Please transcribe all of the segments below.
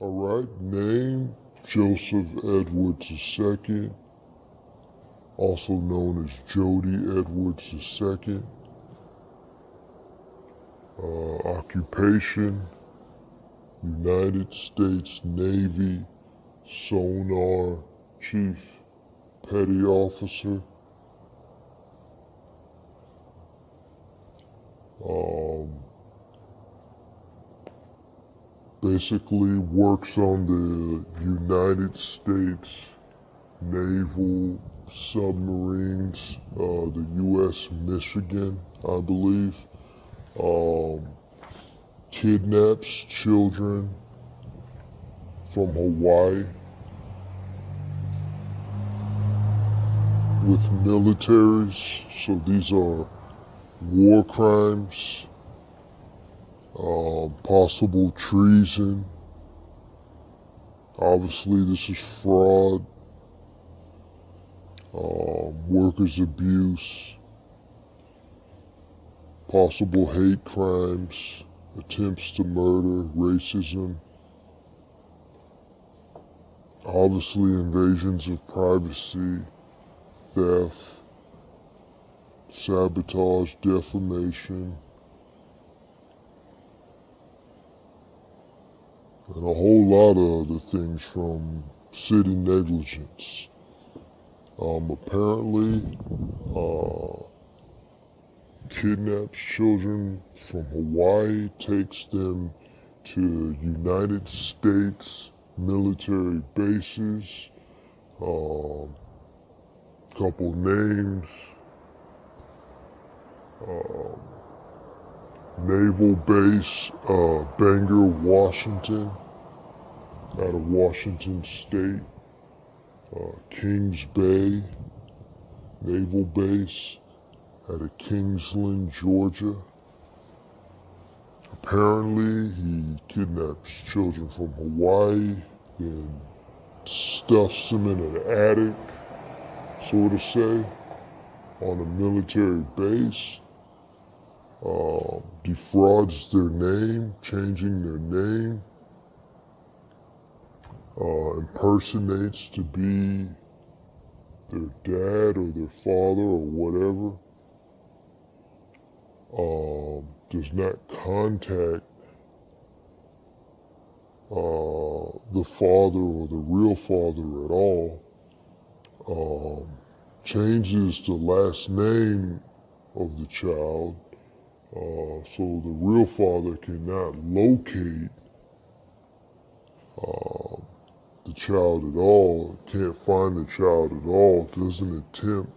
All right, name Joseph Edwards II, also known as Jody Edwards II. Occupation, United States Navy Sonar Chief Petty Officer. Basically works on the United States naval submarines, the U.S. Michigan, I believe. Kidnaps children from Hawaii with militaries. So these are war crimes, possible treason. Obviously, this is fraud, workers' abuse, possible hate crimes, attempts to murder, racism, obviously invasions of privacy, theft, sabotage, defamation, and a whole lot of other things from city negligence. Apparently, kidnaps children from Hawaii, takes them to United States military bases. Couple names. Naval Base, Bangor, Washington, out of Washington State. Kings Bay Naval Base out of Kingsland, Georgia. Apparently, he kidnaps children from Hawaii and stuffs them in an attic, so to say, on a military base. Defrauds their name, changing their name, impersonates to be their dad or their father or whatever, does not contact the father or the real father at all, changes the last name of the child, so the real father cannot locate the child at all, can't find the child at all, doesn't attempt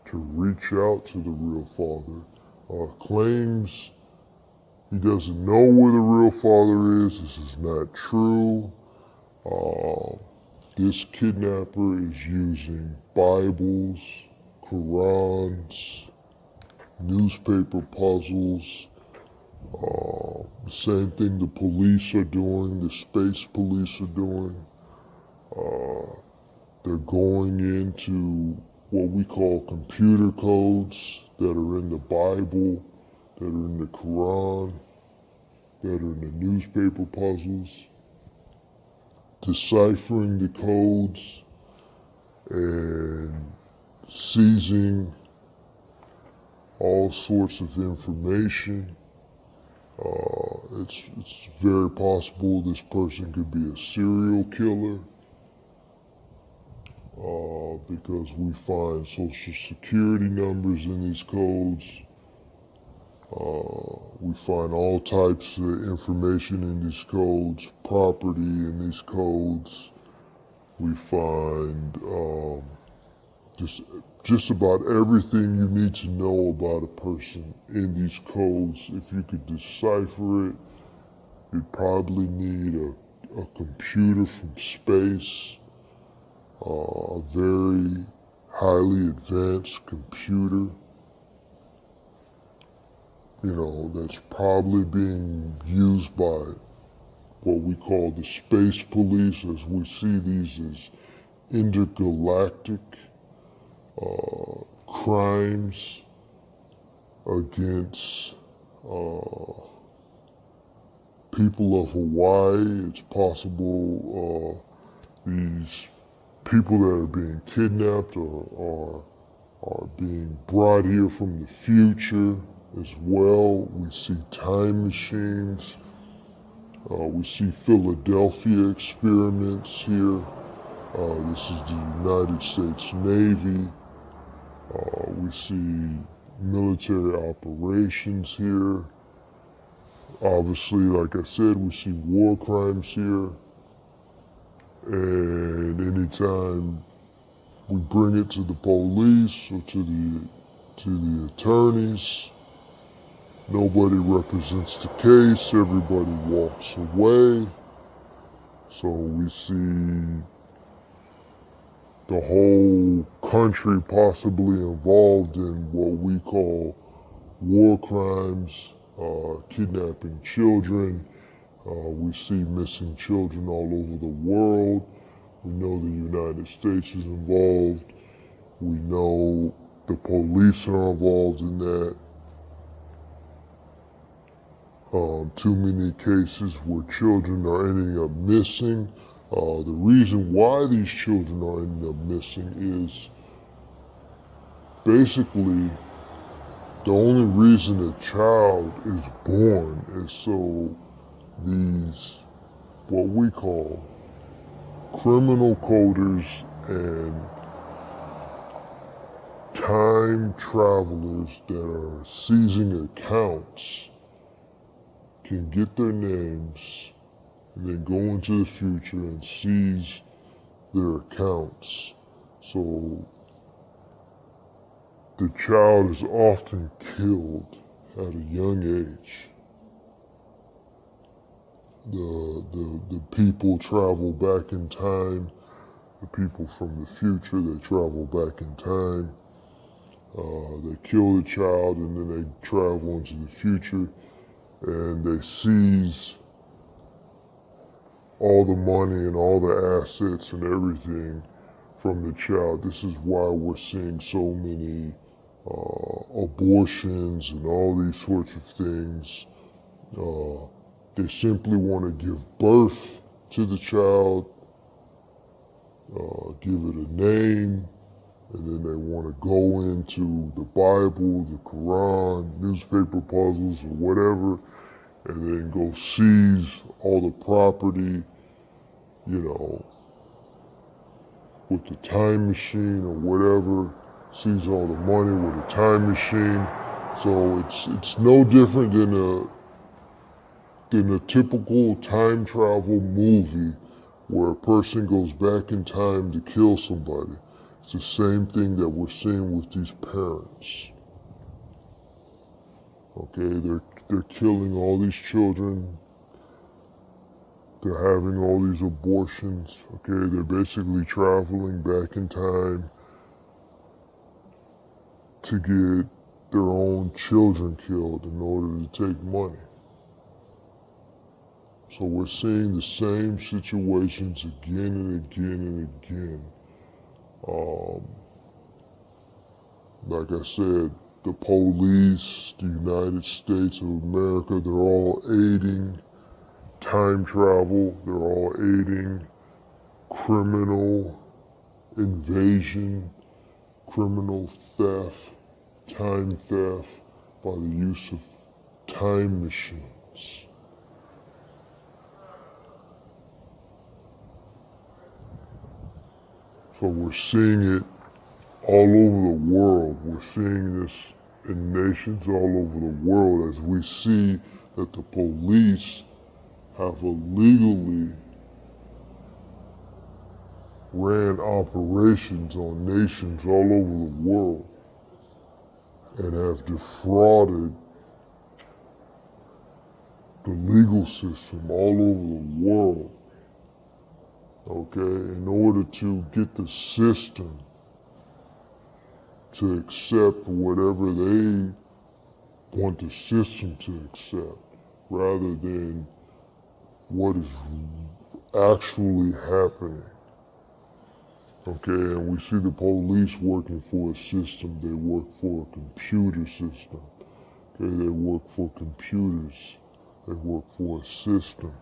to reach out to the real father, claims he doesn't know where the real father is. This is not true. This kidnapper is using Bibles, Qurans, newspaper puzzles, the same thing the police are doing, the space police are doing. They're going into what we call computer codes that are in the Bible, that are in the Quran, that are in the newspaper puzzles, deciphering the codes and seizing all sorts of information. It's very possible this person could be a serial killer, because we find social security numbers in these codes. We find all types of information in these codes, property in these codes. We find just about everything you need to know about a person in these codes. If you could decipher it, you'd probably need a computer from space, a very highly advanced computer, that's probably being used by what we call the space police, as we see these as intergalactic crimes against people of Hawaii. It's possible these people that are being kidnapped are being brought here from the future as well. We see time machines. We see Philadelphia experiments here. This is the United States Navy. We see military operations here. Obviously, like I said, we see war crimes here. And anytime we bring it to the police or to the attorneys, nobody represents the case, everybody walks away. So we see the whole country possibly involved in what we call war crimes, kidnapping children. We see missing children all over the world. We know the United States is involved. We know the police are involved in that. Too many cases where children are ending up missing. The reason why these children are ending up missing is basically the only reason a child is born is so these, what we call criminal coders and time travelers that are seizing accounts can get their names and then go into the future and seize their accounts. So the child is often killed at a young age. The people travel back in time. The people from the future, they travel back in time. They kill the child and then they travel into the future and they seize all the money and all the assets and everything from the child. This is why we're seeing so many abortions and all these sorts of things. They simply want to give birth to the child, give it a name, and then they want to go into the Bible, the Quran, newspaper puzzles, or whatever, and then go seize all the property, you know, with the time machine or whatever, seize all the money with a time machine. So it's no different than a typical time travel movie where a person goes back in time to kill somebody. It's the same thing that we're seeing with these parents. Okay, they're killing all these children. They're having all these abortions. Okay, they're basically traveling back in time to get their own children killed in order to take money. So we're seeing the same situations again and again and again. Like I said, the police, the United States of America, they're all aiding time travel. They're all aiding criminal invasion, criminal theft, time theft by the use of time machines. So we're seeing it all over the world. We're seeing this in nations all over the world as we see that the police have illegally ran operations on nations all over the world and have defrauded the legal system all over the world. Okay, in order to get the system to accept whatever they want the system to accept, rather than what is actually happening. Okay, and we see the police working for a system. They work for a computer system. Okay, they work for computers. They work for a system.